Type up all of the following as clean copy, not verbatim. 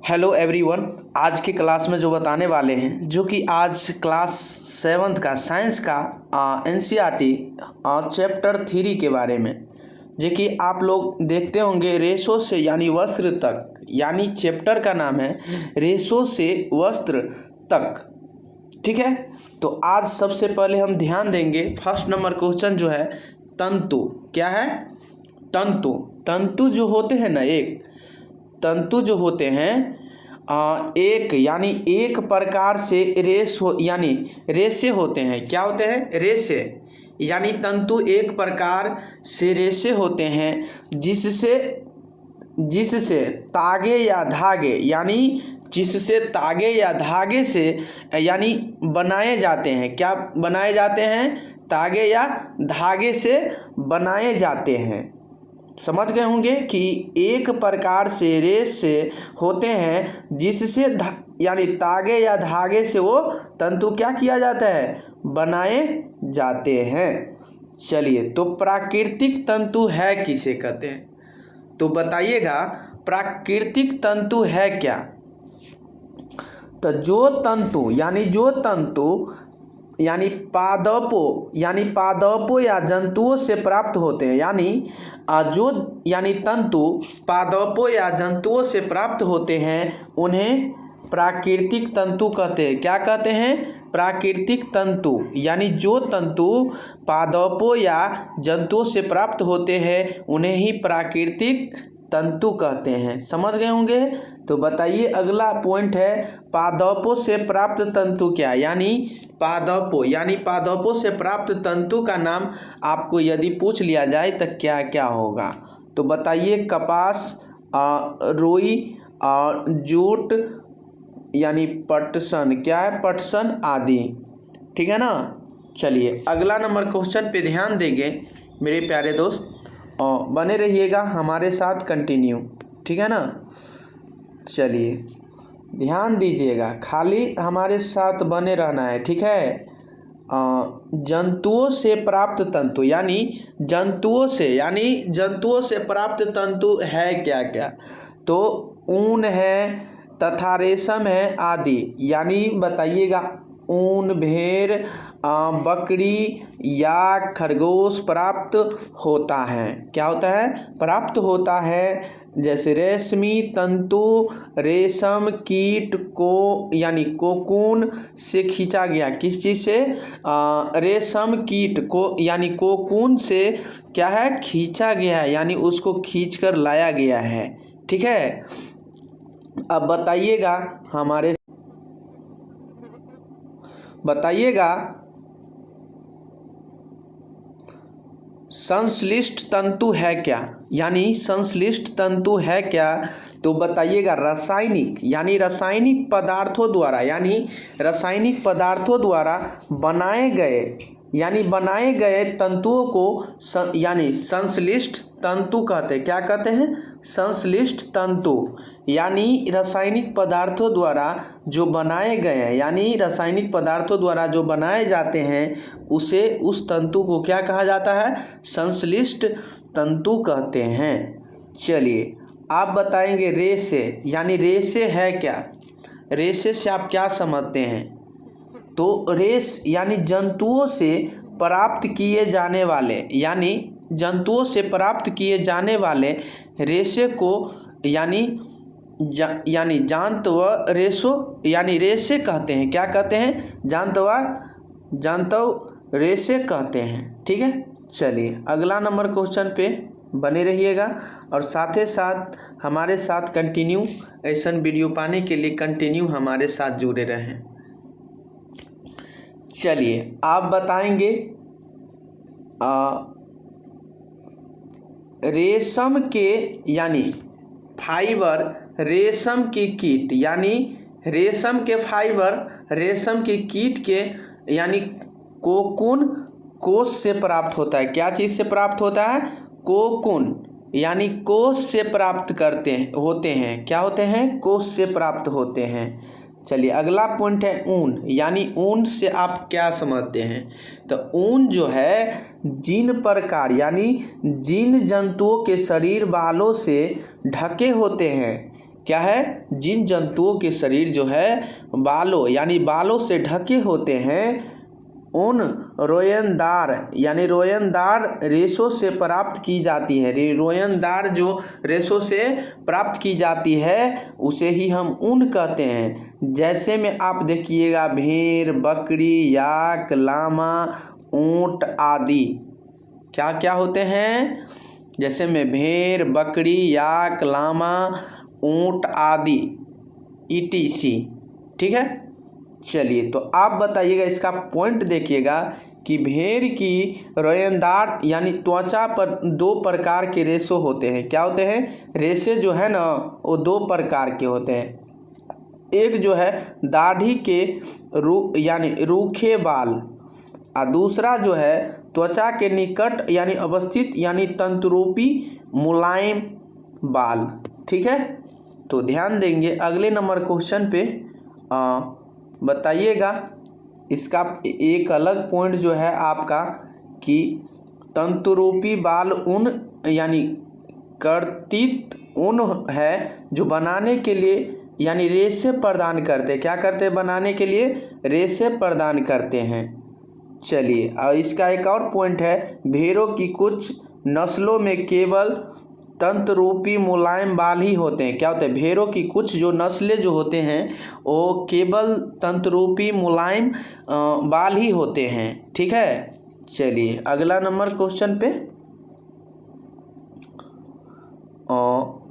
Hello everyone. आज की class में जो बताने वाले हैं जो कि आज क्लास 7th का साइंस का एनसीईआरटी चैप्टर 3 के बारे में जो कि आप लोग देखते होंगे रेशो से यानी वस्त्र तक, यानी चैप्टर का नाम है रेशो से वस्त्र तक। ठीक है, तो आज सबसे पहले हम ध्यान देंगे फर्स्ट नंबर क्वेश्चन जो है तंतु। क्या है? तंतु। तंतु जो होते हैं ना, एक तंतु जो होते हैं एक यानी एक प्रकार से यानी रेशे होते हैं। क्या होते हैं? रेशे। यानी तंतु एक प्रकार से रेशे होते हैं जिससे तागे या धागे से यानी बनाए जाते हैं। क्या बनाए जाते हैं? तागे या धागे से बनाए जाते हैं। समझ गए होंगे कि एक प्रकार से रेशे होते हैं जिससे यानी तागे या धागे से वो तंतु क्या किया जाता है? बनाए जाते हैं। चलिए, तो प्राकृतिक तंतु है किसे कहते हैं? तो बताइएगा प्राकृतिक तंतु है क्या? तो जो तंतु यानी पादपों या जंतुओं से प्राप्त होते हैं, यानी तंतु पादपों या जंतुओं से प्राप्त होते हैं उन्हें प्राकृतिक तंतु कहते हैं। क्या कहते हैं? प्राकृतिक तंतु। यानी जो तंतु पादपों या जंतुओं से प्राप्त होते हैं उन्हें ही प्राकृतिक तंतु कहते हैं। समझ गए होंगे। तो बताइए, अगला पॉइंट है पादपों से प्राप्त तंतु क्या? यानी पादपों से प्राप्त तंतु का नाम आपको यदि पूछ लिया जाए तो क्या क्या होगा? तो बताइए, कपास, रुई, जूट यानी पटसन। क्या है? पटसन आदि। ठीक है ना। चलिए, अगला नंबर क्वेश्चन पे ध्यान देंगे मेरे प्यारे दोस्त, और बने रहिएगा हमारे साथ कंटिन्यू। ठीक है ना। चलिए, ध्यान दीजिएगा, खाली हमारे साथ बने रहना है। ठीक है। जंतुओं से प्राप्त तंतु यानी जंतुओं से प्राप्त तंतु है क्या क्या? तो ऊन है तथा रेशम है आदि। यानी बताइएगा, ऊन, भेड़, बकरी या खरगोश प्राप्त होता है। क्या होता है? प्राप्त होता है। जैसे रेशमी तंतु रेशम कीट को यानी कोकून से खींचा गया। किस चीज़ से? रेशम कीट को यानी कोकून से क्या है? खींचा गया है, यानी उसको खींच कर लाया गया है। ठीक है। अब बताइएगा संश्लिष्ट तंतु है क्या? यानी संश्लिष्ट तंतु है क्या? तो बताइएगा रासायनिक पदार्थों द्वारा बनाए गए तंतुओं को संश्लिष्ट तंतु कहते हैं। क्या कहते हैं? संश्लिष्ट तंतु। यानी रासायनिक पदार्थों द्वारा जो बनाए गए हैं, यानी रासायनिक पदार्थों द्वारा जो बनाए जाते हैं उस तंतु को क्या कहा जाता है? संश्लिष्ट तंतु कहते हैं। चलिए, आप बताएंगे रेशे। यानी रेशे है क्या? रेशे से आप क्या समझते हैं? तो यानी जंतुओं से प्राप्त किए जाने वाले रेशे को यानी जांतव रेशे कहते हैं। क्या कहते हैं? जांतव रेशे कहते हैं। ठीक है। चलिए, अगला नंबर क्वेश्चन पे बने रहिएगा और साथ ही साथ हमारे साथ कंटिन्यू ऐसा वीडियो पाने के लिए कंटिन्यू हमारे साथ जुड़े रहें। चलिए, आप बताएंगे रेशम के यानी फाइबर रेशम की कीट, यानी रेशम के फाइबर रेशम की कीट के यानी कोकून कोश से प्राप्त होता है। क्या चीज़ से प्राप्त होता है? कोकून यानी कोश से प्राप्त होते हैं। क्या होते हैं? कोश से प्राप्त होते हैं। चलिए, अगला पॉइंट है ऊन। यानी ऊन से आप क्या समझते हैं? तो ऊन जो है जिन जंतुओं के शरीर बालों से ढके होते हैं, क्या है, जिन जंतुओं के शरीर जो है बालों यानी बालों से ढके होते हैं उन रोएंदार यानी रोएंदार रेशों से प्राप्त की जाती है। रोएंदार जो रेशों से प्राप्त की जाती है उसे ही हम ऊन कहते हैं। जैसे में आप देखिएगा भेड़, बकरी, याक, लामा, ऊंट आदि क्या क्या होते हैं, जैसे में भेड़, बकरी, याक, लामा, ऊंट आदि ETC। ठीक है, चलिए तो आप बताइएगा, इसका पॉइंट देखिएगा कि भेड़ की रोएंदार यानी त्वचा पर 2 प्रकार के रेशे होते हैं। क्या होते हैं, रेशे जो है ना वो 2 प्रकार के होते हैं। एक जो है दाढ़ी के यानी रूखे बाल, और दूसरा जो है त्वचा के निकट यानी अवस्थित यानी तंतुरूपी मुलायम बाल। ठीक है, तो ध्यान देंगे अगले नंबर क्वेश्चन पे बताइएगा। इसका एक अलग पॉइंट जो है आपका कि तंतुरूपी बाल ऊन यानी कर्तित ऊन है जो बनाने के लिए यानी रेशे प्रदान करते, क्या करते हैं, बनाने के लिए रेशे प्रदान करते हैं। चलिए, और इसका एक और पॉइंट है, भेड़ों की कुछ नस्लों में केवल तंतुरूपी मुलायम बाल ही होते हैं। क्या होते हैं, भेड़ों की कुछ जो नस्लें जो होते हैं वो केवल तंतुरूपी मुलायम बाल ही होते हैं। ठीक है, चलिए अगला नंबर क्वेश्चन पे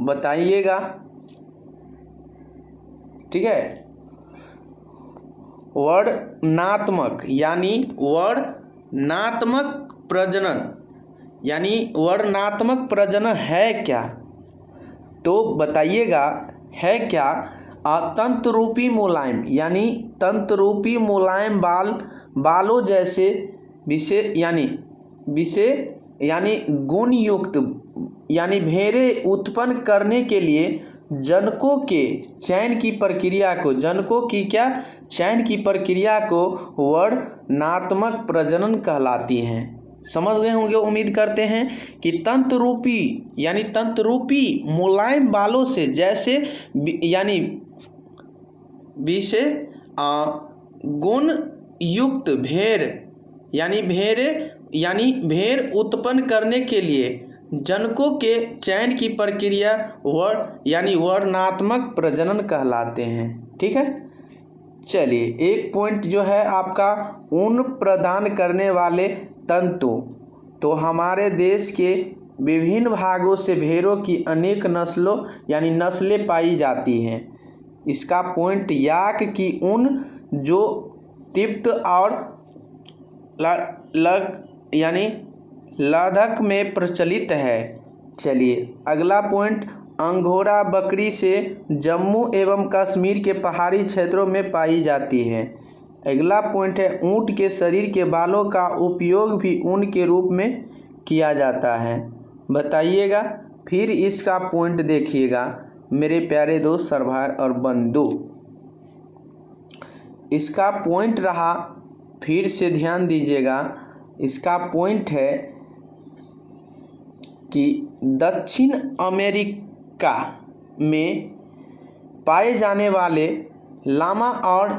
बताइएगा। ठीक है, वर्णनात्मक यानी वर्णनात्मक प्रजनन यानी वर्णनात्मक प्रजनन है क्या, तो बताइएगा है क्या। तंतुरूपी मुलायम यानी तंतुरूपी मुलायम बालों जैसे विषय यानी गुण युक्त यानी भेड़ें उत्पन्न करने के लिए जनकों के चयन की प्रक्रिया को चयन की प्रक्रिया को वर्णनात्मक प्रजनन कहलाती हैं। समझ गए होंगे, उम्मीद करते हैं कि तंतुरूपी यानी तंतुरूपी मुलायम बालों से जैसे यानी विषय गुण युक्त भेड़ यानी भेड़ उत्पन्न करने के लिए जनकों के चयन की प्रक्रिया यानी वर्णनात्मक प्रजनन कहलाते हैं। ठीक है, चलिए एक पॉइंट जो है आपका ऊन प्रदान करने वाले तंतु, तो हमारे देश के विभिन्न भागों से भेड़ों की अनेक नस्लों यानी नस्लें पाई जाती हैं। इसका पॉइंट याक की ऊन जो तिब्बत और यानी लद्दाख में प्रचलित है। चलिए अगला पॉइंट, अंगोरा बकरी से जम्मू एवं कश्मीर के पहाड़ी क्षेत्रों में पाई जाती है। अगला पॉइंट है, ऊंट के शरीर के बालों का उपयोग भी ऊन के रूप में किया जाता है। बताइएगा, फिर इसका पॉइंट देखिएगा मेरे प्यारे दोस्त सरभार और बंधु। इसका पॉइंट रहा, फिर से ध्यान दीजिएगा, इसका पॉइंट है कि दक्षिण अमेरिका में पाए जाने वाले लामा और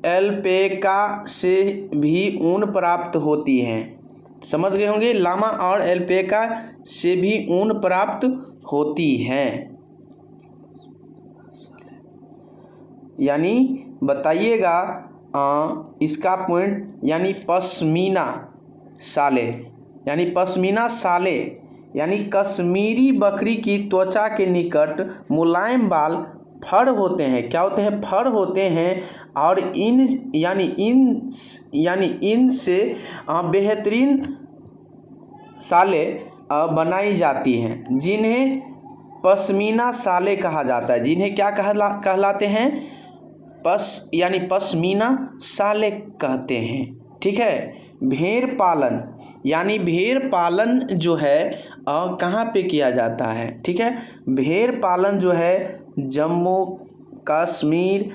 एल्पेका से भी ऊन प्राप्त होती है। समझ गए होंगे, लामा और एल्पेका से भी ऊन प्राप्त होती है। यानी बताइएगा इसका पॉइंट यानी पश्मीना साले यानी कश्मीरी बकरी की त्वचा के निकट मुलायम बाल फर होते हैं। क्या होते हैं, फर होते हैं, और इन से बेहतरीन साले बनाई जाती हैं जिन्हें पश्मीना साले कहा जाता है। जिन्हें क्या कहलाते हैं, पश्मीना साले कहते हैं। ठीक है, भेड़ पालन जो है कहाँ पे किया जाता है। ठीक है, भेड़ पालन जो है जम्मू कश्मीर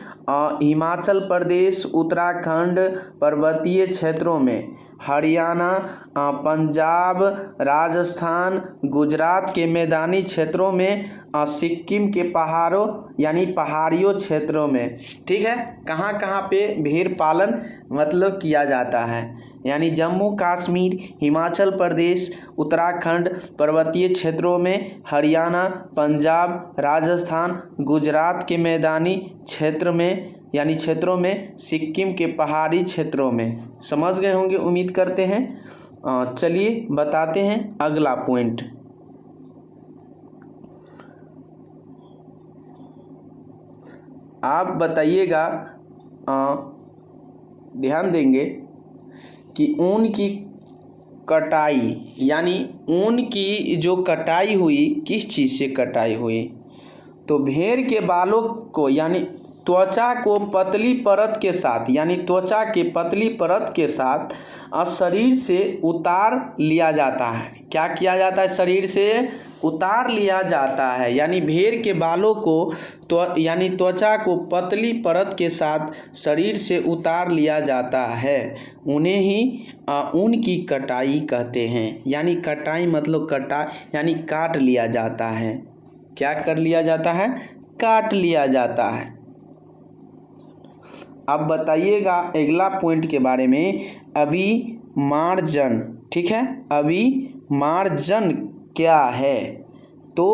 हिमाचल प्रदेश उत्तराखंड पर्वतीय क्षेत्रों में हरियाणा, पंजाब, राजस्थान, गुजरात के मैदानी क्षेत्रों में, सिक्किम के पहाड़ों यानी पहाड़ियों क्षेत्रों में। ठीक है, कहाँ कहाँ पे भेड़ पालन मतलब किया जाता है, यानी जम्मू कश्मीर, हिमाचल प्रदेश, उत्तराखंड पर्वतीय क्षेत्रों में, हरियाणा, पंजाब, राजस्थान, गुजरात के मैदानी क्षेत्र में यानी क्षेत्रों में, सिक्किम के पहाड़ी क्षेत्रों में। समझ गए होंगे उम्मीद करते हैं। चलिए बताते हैं अगला पॉइंट। आप बताइएगा, ध्यान देंगे कि ऊन की कटाई यानी ऊन की जो कटाई हुई किस चीज़ से कटाई हुई, तो भेड़ के बालों को यानी त्वचा को पतली परत के साथ यानी त्वचा के पतली परत के साथ शरीर से उतार लिया जाता है। क्या किया जाता है? शरीर से उतार लिया जाता है, यानी भेड़ के बालों को यानी त्वचा को पतली परत के साथ शरीर से उतार लिया जाता है। उन्हें ही ऊन की कटाई कहते हैं। यानी कटाई मतलब यानी काट लिया जाता है। क्या कर लिया जाता है? काट लिया जाता है। अब बताइएगा अगला पॉइंट के बारे में, अभिमार्जन। ठीक है, अभिमार्जन क्या है? तो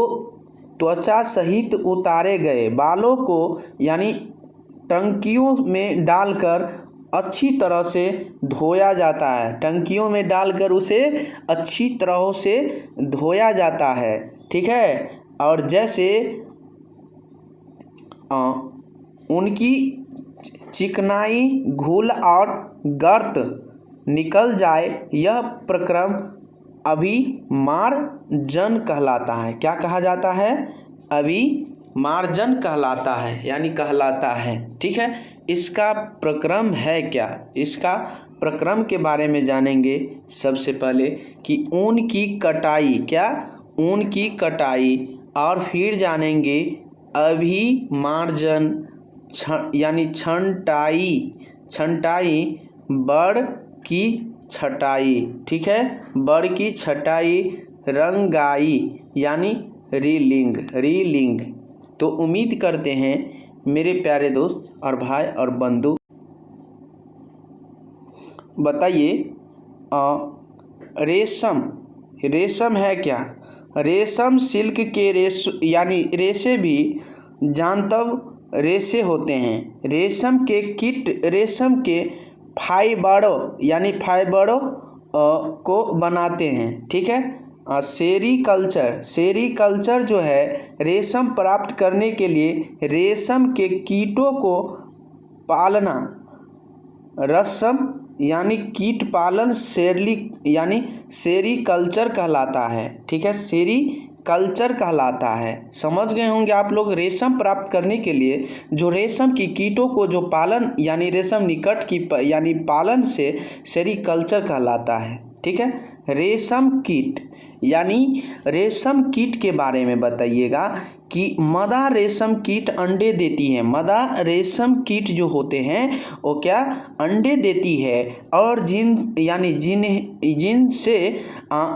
त्वचा सहित उतारे गए बालों को यानी टंकियों में डालकर अच्छी तरह से धोया जाता है। टंकियों में डालकर उसे अच्छी तरह से धोया जाता है। ठीक है, और जैसे उनकी चिकनाई, घुल और गर्त निकल जाए, यह प्रक्रम अभिमार्जन कहलाता है। क्या कहा जाता है? अभिमार्जन कहलाता है, यानी कहलाता है। ठीक है, इसका प्रक्रम है क्या? इसका प्रक्रम के बारे में जानेंगे सबसे पहले कि ऊन की कटाई, क्या? ऊन की कटाई, और फिर जानेंगे अभिमार्जन यानी छंटाई, बड़ की छटाई। ठीक है, बड़ की छटाई, रंगाई यानी रीलिंग। तो उम्मीद करते हैं मेरे प्यारे दोस्त और भाई और बंधु, बताइए रेशम है क्या? रेशम सिल्क के यानी रेशे भी जानतव रेशे होते हैं। रेशम के कीट रेशम के फाइबरों यानी फाइबरों को बनाते हैं। ठीक है, सेरीकल्चर जो है रेशम प्राप्त करने के लिए रेशम के कीटों को पालना, रसम यानी कीट पालन यानी सेरीकल्चर कहलाता है। ठीक है, सेरीकल्चर कहलाता है। समझ गए होंगे आप लोग। रेशम प्राप्त करने के लिए जो रेशम की कीटों को जो पालन यानी रेशम निकट की यानी पालन से सेरीकल्चर कहलाता है। ठीक है, रेशम कीट यानी रेशम कीट के बारे में बताइएगा कि मादा रेशम कीट अंडे देती है। मादा रेशम कीट जो होते हैं वो क्या अंडे देती है, और जिन से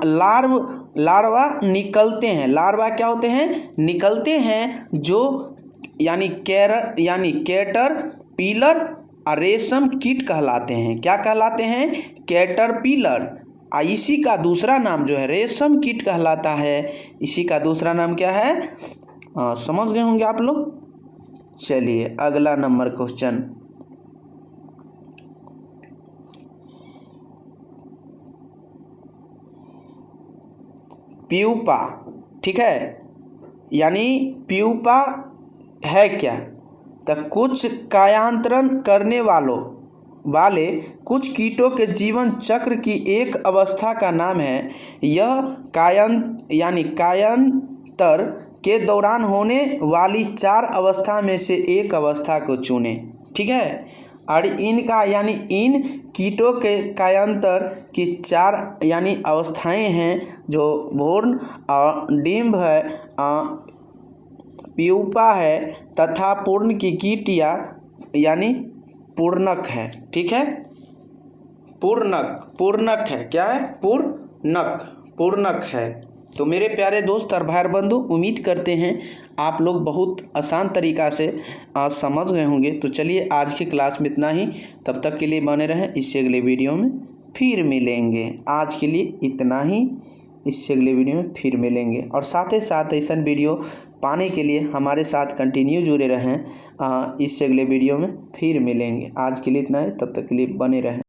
लार्वा निकलते हैं। लार्वा क्या होते हैं? निकलते हैं, जो यानी कैटर पीलर रेशम कीट कहलाते हैं। क्या कहलाते हैं? कैटरपिलर। इसी का दूसरा नाम जो है रेशम कीट कहलाता है। इसी का दूसरा नाम क्या है? समझ गए होंगे आप लोग। चलिए अगला नंबर क्वेश्चन, प्यूपा। ठीक है, यानी प्यूपा है क्या? तो कुछ कायांतरण करने वाले कुछ कीटों के जीवन चक्र की एक अवस्था का नाम है। यह कायांतर के दौरान होने वाली 4 अवस्था में से एक अवस्था को चुने। ठीक है, और इनका यानी इन कीटों के कायांतर की 4 यानी अवस्थाएं हैं, जो भ्रूण, डिंभ है, प्यूपा है तथा पूर्ण की कीटिया यानी पूर्णक है। ठीक है, पूर्णक, पूर्णक है। क्या है? पूर्णक, पूर्णक है। तो मेरे प्यारे दोस्त और भाई बंधु, उम्मीद करते हैं आप लोग बहुत आसान तरीक़ा से आज समझ गए होंगे। तो चलिए आज की क्लास में इतना ही। तब तक के लिए बने रहें, इससे अगले वीडियो में फिर मिलेंगे। आज के लिए इतना ही, इससे अगले वीडियो में फिर मिलेंगे। और साथ ही साथ ऐसा वीडियो पाने के लिए हमारे साथ कंटिन्यू जुड़े रहें। इससे अगले वीडियो में फिर मिलेंगे। आज के लिए इतना है, तब तक के लिए बने रहें।